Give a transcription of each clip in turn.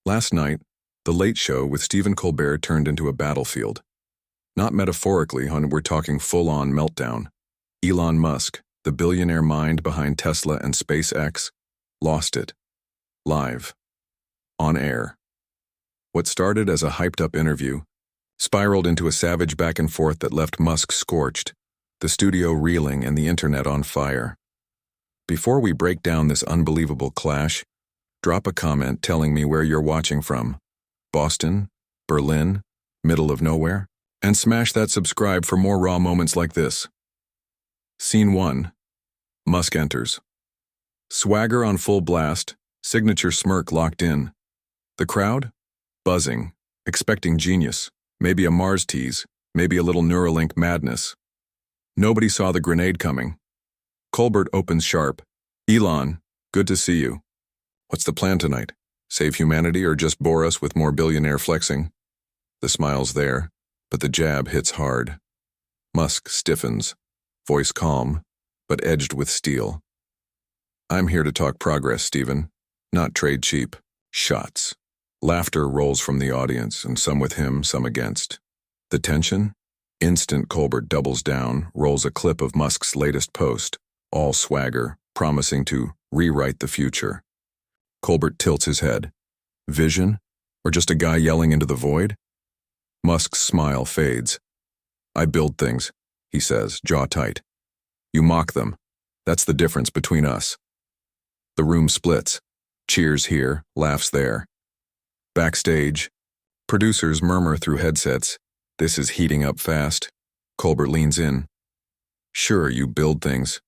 Last night, the Late Show with Stephen Colbert turned into a battlefield. Not metaphorically, hon, we're talking full-on meltdown. Elon Musk, the billionaire mind behind Tesla and SpaceX, lost it. Live. On air. What started as a hyped-up interview spiraled into a savage back and forth that left Musk scorched, the studio reeling and the internet on fire. Before we break down this unbelievable clash, drop a comment telling me where you're watching from. Boston? Berlin? Middle of nowhere? And smash that subscribe for more raw moments like this. Scene 1. Musk enters. Swagger on full blast, signature smirk locked in. The crowd? Buzzing, expecting genius, maybe a Mars tease, maybe a little Neuralink madness. Nobody saw the grenade coming. Colbert opens sharp. Elon, good to see you. What's the plan tonight? Save humanity or just bore us with more billionaire flexing? The smile's there, but the jab hits hard. Musk stiffens, voice calm, but edged with steel. I'm here to talk progress, Stephen, not trade cheap. Shots. Laughter rolls from the audience, and some with him, some against. The tension? Instant. Colbert doubles down, rolls a clip of Musk's latest post, all swagger, promising to rewrite the future. Colbert tilts his head. Vision? Or just a guy yelling into the void? Musk's smile fades. I build things, he says, jaw tight. You mock them. That's the difference between us. The room splits. Cheers here, laughs there. Backstage, producers murmur through headsets. This is heating up fast. Colbert leans in. Sure, you build things.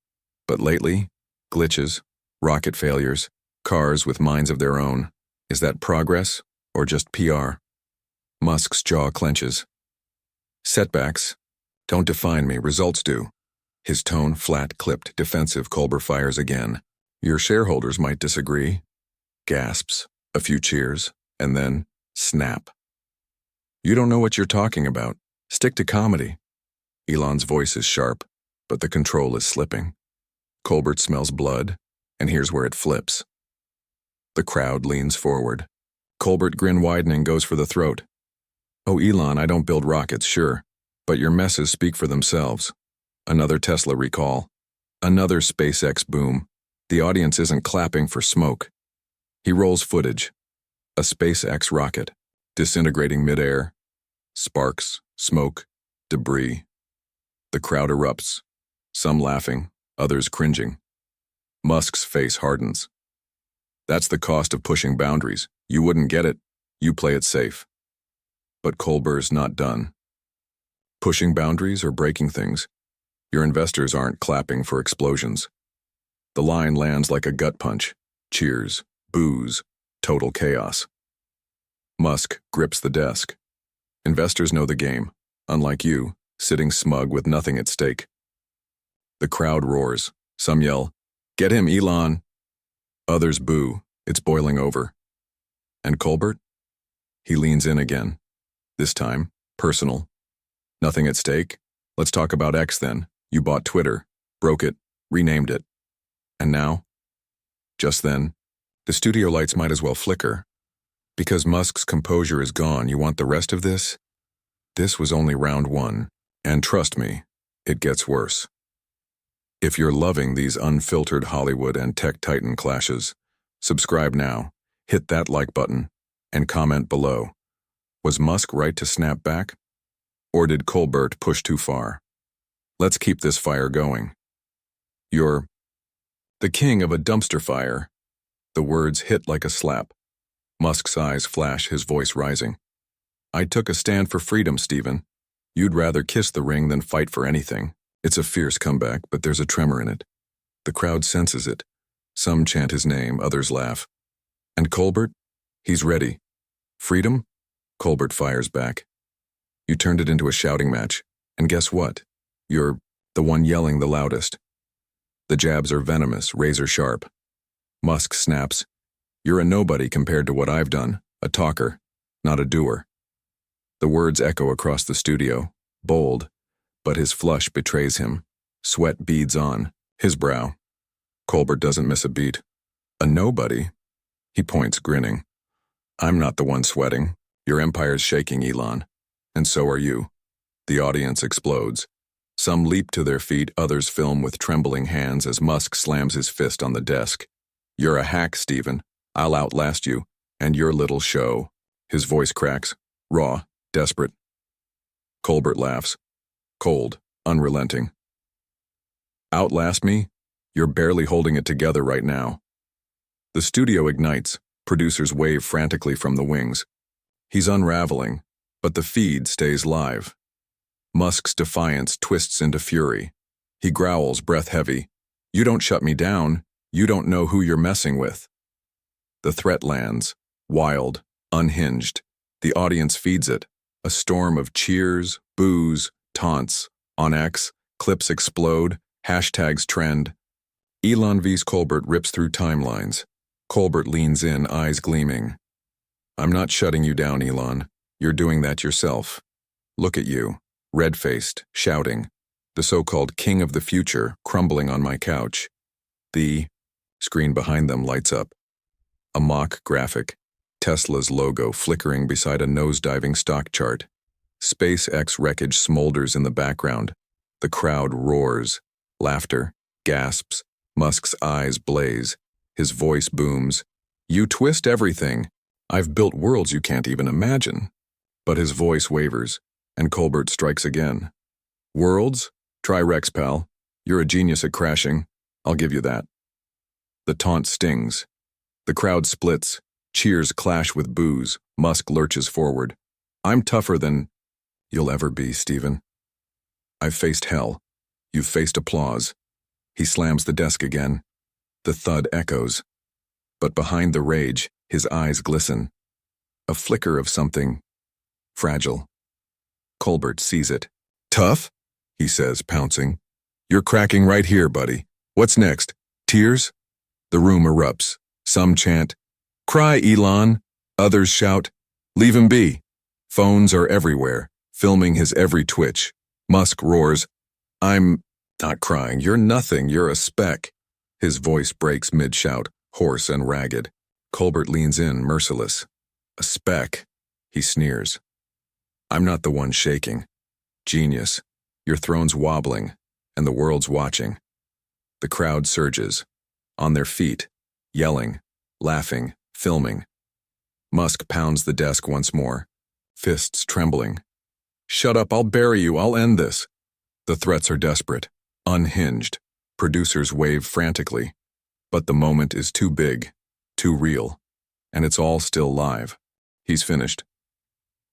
But lately, glitches, rocket failures, cars with minds of their own. Is that progress or just PR? Musk's jaw clenches. Setbacks don't define me, results do. His tone flat, clipped, defensive. Colbert fires again. Your shareholders might disagree. Gasps, a few cheers, and then snap. You don't know what you're talking about. Stick to comedy. Elon's voice is sharp, but the control is slipping. Colbert smells blood, and here's where it flips. The crowd leans forward. Colbert, grin widening, goes for the throat. Oh, Elon, I don't build rockets, sure, but your messes speak for themselves. Another Tesla recall. Another SpaceX boom. The audience isn't clapping for smoke. He rolls footage. A SpaceX rocket, disintegrating midair. Sparks, smoke, debris. The crowd erupts, some laughing, others cringing. Musk's face hardens. That's the cost of pushing boundaries. You wouldn't get it. You play it safe. But Colbert's not done. Pushing boundaries or breaking things, your investors aren't clapping for explosions. The line lands like a gut punch. Cheers, boos, total chaos. Musk grips the desk. Investors know the game, unlike you, sitting smug with nothing at stake. The crowd roars. Some yell, "Get him, Elon!" Others boo. It's boiling over. And Colbert? He leans in again. This time, personal. Nothing at stake? Let's talk about X then. You bought Twitter, broke it, renamed it. And now? Just then, the studio lights might as well flicker. Because Musk's composure is gone, you want the rest of this? This was only round one. And trust me, it gets worse. If you're loving these unfiltered Hollywood and tech titan clashes, subscribe now, hit that like button, and comment below. Was Musk right to snap back? Or did Colbert push too far? Let's keep this fire going. You're the king of a dumpster fire. The words hit like a slap. Musk's eyes flash, his voice rising. I took a stand for freedom, Stephen. You'd rather kiss the ring than fight for anything. It's a fierce comeback, but there's a tremor in it. The crowd senses it. Some chant his name, others laugh. And Colbert? He's ready. Freedom? Colbert fires back. You turned it into a shouting match. And guess what? You're the one yelling the loudest. The jabs are venomous, razor sharp. Musk snaps. You're a nobody compared to what I've done, a talker, not a doer. The words echo across the studio, bold, but his flush betrays him. Sweat beads on his brow. Colbert doesn't miss a beat. A nobody? He points, grinning. I'm not the one sweating. Your empire's shaking, Elon. And so are you. The audience explodes. Some leap to their feet, others film with trembling hands as Musk slams his fist on the desk. You're a hack, Stephen. I'll outlast you, and your little show. His voice cracks, raw, desperate. Colbert laughs, cold, unrelenting. Outlast me? You're barely holding it together right now. The studio ignites. Producers wave frantically from the wings. He's unraveling, but the feed stays live. Musk's defiance twists into fury. He growls, breath heavy. You don't shut me down. You don't know who you're messing with. The threat lands, wild, unhinged. The audience feeds it. A storm of cheers, boos, taunts. On X, clips explode, hashtags trend. Elon vs. Colbert rips through timelines. Colbert leans in, eyes gleaming. I'm not shutting you down, Elon. You're doing that yourself. Look at you, red-faced, shouting. The so-called king of the future crumbling on my couch. The screen behind them lights up. A mock graphic. Tesla's logo flickering beside a nose-diving stock chart. SpaceX wreckage smolders in the background. The crowd roars. Laughter, gasps. Musk's eyes blaze. His voice booms. You twist everything. I've built worlds you can't even imagine. But his voice wavers, and Colbert strikes again. Worlds? Try Rex, pal. You're a genius at crashing. I'll give you that. The taunt stings. The crowd splits. Cheers clash with boos. Musk lurches forward. I'm tougher than you'll ever be, Stephen. I've faced hell. You've faced applause. He slams the desk again. The thud echoes. But behind the rage, his eyes glisten. A flicker of something fragile. Colbert sees it. Tough? He says, pouncing. You're cracking right here, buddy. What's next? Tears? The room erupts. Some chant, Cry, Elon. Others shout, Leave him be. Phones are everywhere, filming his every twitch. Musk roars, I'm not crying. You're nothing. You're a speck. His voice breaks mid-shout, hoarse and ragged. Colbert leans in, merciless. A speck, he sneers. I'm not the one shaking. Genius. Your throne's wobbling, and the world's watching. The crowd surges, on their feet, yelling, laughing, filming. Musk pounds the desk once more, fists trembling. Shut up, I'll bury you, I'll end this. The threats are desperate, unhinged. Producers wave frantically. But the moment is too big, too real, and it's all still live. He's finished.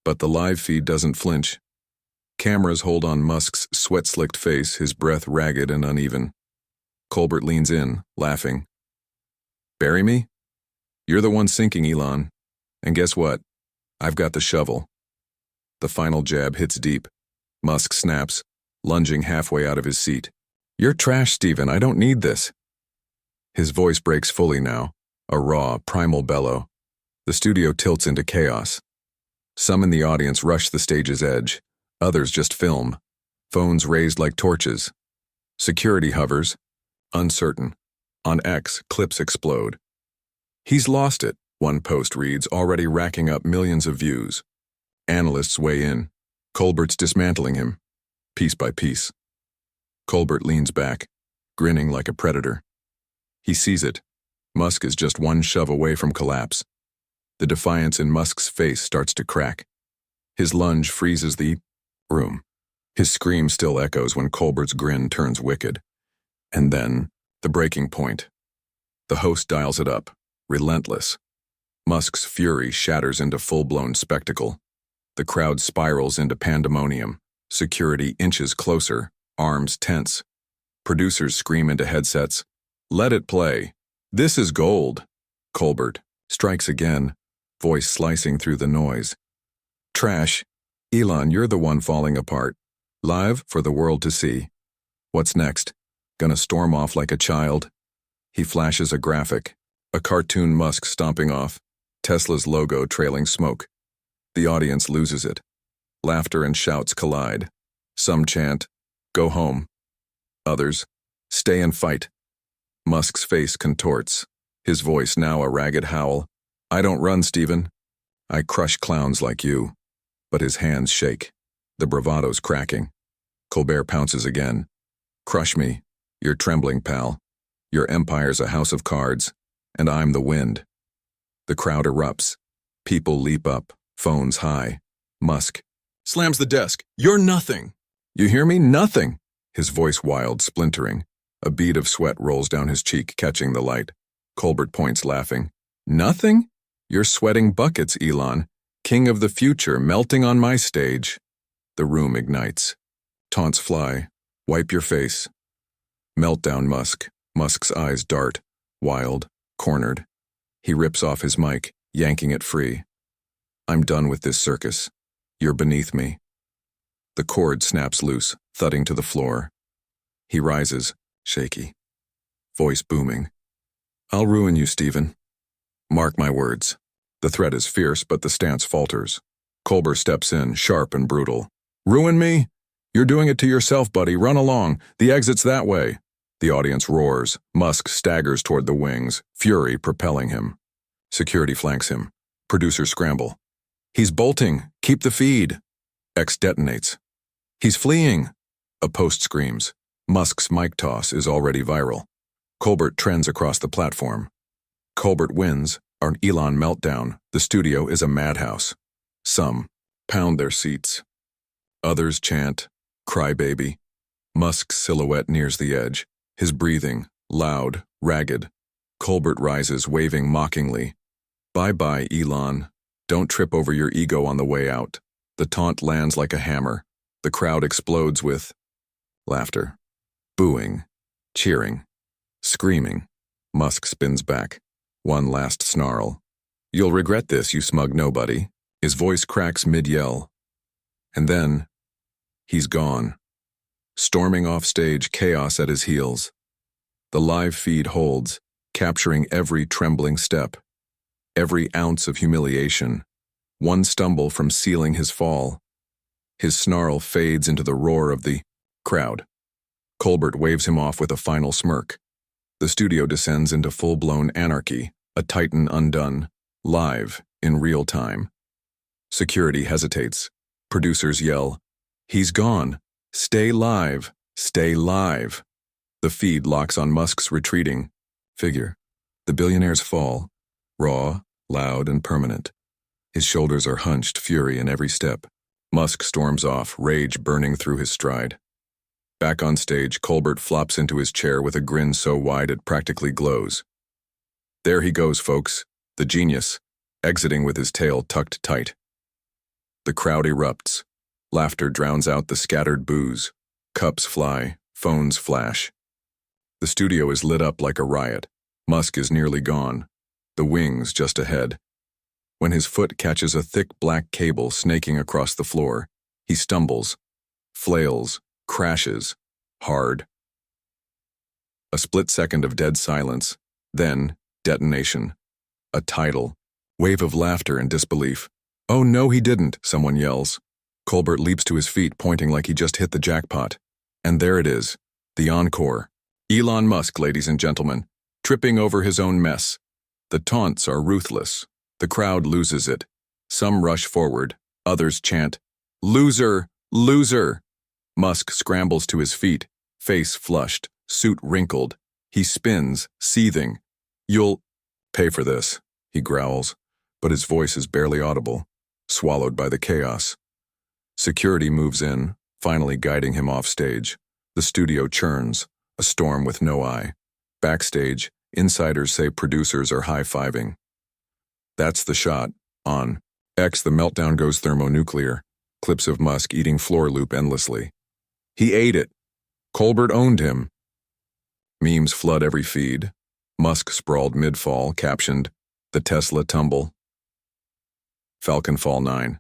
But the live feed doesn't flinch. Cameras hold on Musk's sweat-slicked face, his breath ragged and uneven. Colbert leans in, laughing. Bury me? You're the one sinking, Elon. And guess what? I've got the shovel. The final jab hits deep. Musk snaps, lunging halfway out of his seat. You're trash, Stephen. I don't need this. His voice breaks fully now, a raw, primal bellow. The studio tilts into chaos. Some in the audience rush the stage's edge. Others just film. Phones raised like torches. Security hovers, uncertain. On X, clips explode. He's lost it, one post reads, already racking up millions of views. Analysts weigh in. Colbert's dismantling him, piece by piece. Colbert leans back, grinning like a predator. He sees it. Musk is just one shove away from collapse. The defiance in Musk's face starts to crack. His lunge freezes the room. His scream still echoes when Colbert's grin turns wicked. And then, the breaking point. The host dials it up, relentless. Musk's fury shatters into full-blown spectacle. The crowd spirals into pandemonium. Security inches closer, arms tense. Producers scream into headsets, Let it play. This is gold. Colbert strikes again, voice slicing through the noise. Trash. Elon, you're the one falling apart. Live for the world to see. What's next? Gonna storm off like a child? He flashes a graphic. A cartoon Musk stomping off. Tesla's logo trailing smoke. The audience loses it. Laughter and shouts collide. Some chant, Go home. Others, Stay and fight. Musk's face contorts. His voice now a ragged howl. I don't run, Stephen. I crush clowns like you. But his hands shake. The bravado's cracking. Colbert pounces again. Crush me. You're trembling, pal. Your empire's a house of cards, and I'm the wind. The crowd erupts. People leap up, phones high. Musk slams the desk. You're nothing. You hear me? Nothing. His voice wild, splintering. A bead of sweat rolls down his cheek, catching the light. Colbert points, laughing. Nothing? You're sweating buckets, Elon. King of the future, melting on my stage. The room ignites. Taunts fly. Wipe your face. Meltdown, Musk. Musk's eyes dart. Wild, cornered. He rips off his mic, yanking it free. I'm done with this circus. You're beneath me. The cord snaps loose, thudding to the floor. He rises, shaky. Voice booming. I'll ruin you, Stephen. Mark my words. The threat is fierce, but the stance falters. Colbert steps in, sharp and brutal. Ruin me? You're doing it to yourself, buddy. Run along. The exit's that way. The audience roars. Musk staggers toward the wings, fury propelling him. Security flanks him. Producers scramble. He's bolting. Keep the feed. X detonates. He's fleeing. A post screams. Musk's mic toss is already viral. Colbert trends across the platform. Colbert wins. Our Elon meltdown. The studio is a madhouse. Some pound their seats. Others chant, "Crybaby." Musk's silhouette nears the edge. His breathing, loud, ragged. Colbert rises, waving mockingly. Bye-bye, Elon. Don't trip over your ego on the way out. The taunt lands like a hammer. The crowd explodes with laughter, booing, cheering, screaming. Musk spins back. One last snarl. You'll regret this, you smug nobody. His voice cracks mid-yell. And then, he's gone. Storming off stage, chaos at his heels. The live feed holds, capturing every trembling step, every ounce of humiliation. One stumble from sealing his fall. His snarl fades into the roar of the crowd. Colbert waves him off with a final smirk. The studio descends into full-blown anarchy, a titan undone, live, in real time. Security hesitates. Producers yell, "He's gone. Stay live. Stay live." The feed locks on Musk's retreating figure. The billionaires fall, raw, loud, and permanent. His shoulders are hunched, fury in every step. Musk storms off, rage burning through his stride. Back on stage, Colbert flops into his chair with a grin so wide it practically glows. There he goes, folks, the genius, exiting with his tail tucked tight. The crowd erupts. Laughter drowns out the scattered boos. Cups fly, phones flash. The studio is lit up like a riot. Musk is nearly gone. The wings just ahead. When his foot catches a thick black cable snaking across the floor, he stumbles, flails, crashes, hard. A split second of dead silence, then detonation. A tidal wave of laughter and disbelief. "Oh no, he didn't," someone yells. Colbert leaps to his feet, pointing like he just hit the jackpot. And there it is, the encore. Elon Musk, ladies and gentlemen, tripping over his own mess. The taunts are ruthless. The crowd loses it. Some rush forward, others chant, "Loser! Loser!" Musk scrambles to his feet, face flushed, suit wrinkled. He spins, seething. "You'll pay for this," he growls, but his voice is barely audible, swallowed by the chaos. Security moves in, finally guiding him off stage. The studio churns, a storm with no eye. Backstage, insiders say producers are high-fiving. That's the shot. On X, the meltdown goes thermonuclear. Clips of Musk eating floor loop endlessly. He ate it. Colbert owned him. Memes flood every feed. Musk sprawled mid-fall, captioned, "The Tesla tumble." Falcon Fall 9.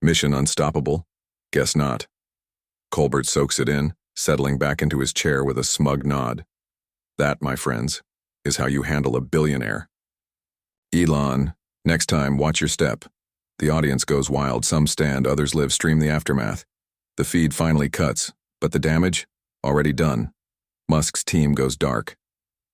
Mission unstoppable? Guess not. Colbert soaks it in, settling back into his chair with a smug nod. That, my friends, is how you handle a billionaire. Elon, next time, watch your step. The audience goes wild, some stand, others live stream the aftermath. The feed finally cuts, but the damage? Already done. Musk's team goes dark.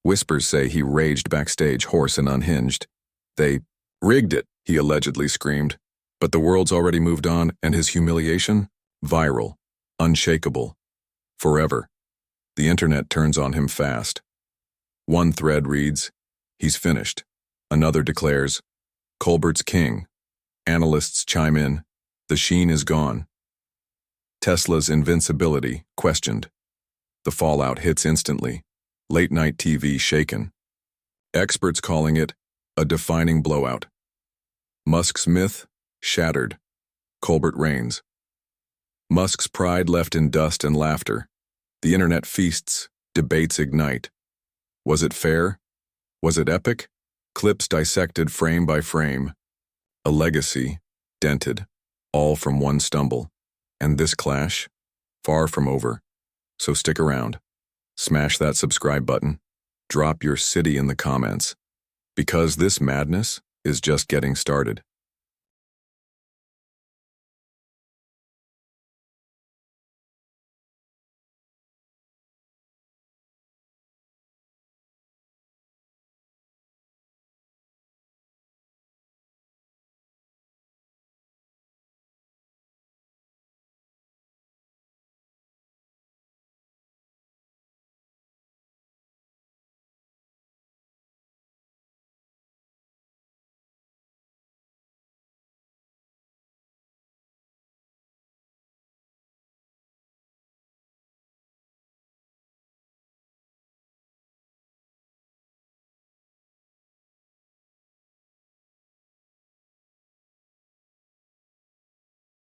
Whispers say he raged backstage, hoarse and unhinged. They rigged it, he allegedly screamed. But the world's already moved on, and his humiliation? Viral. Unshakable. Forever. The internet turns on him fast. One thread reads, "He's finished." Another declares, "Colbert's king." Analysts chime in, "The sheen is gone." Tesla's invincibility questioned. The fallout hits instantly. Late-night TV shaken. Experts calling it a defining blowout. Musk's myth shattered. Colbert reigns. Musk's pride left in dust and laughter. The internet feasts, debates ignite. Was it fair? Was it epic? Clips dissected frame by frame. A legacy, dented, all from one stumble. And this clash? Far from over. So stick around. Smash that subscribe button. Drop your city in the comments. Because this madness is just getting started.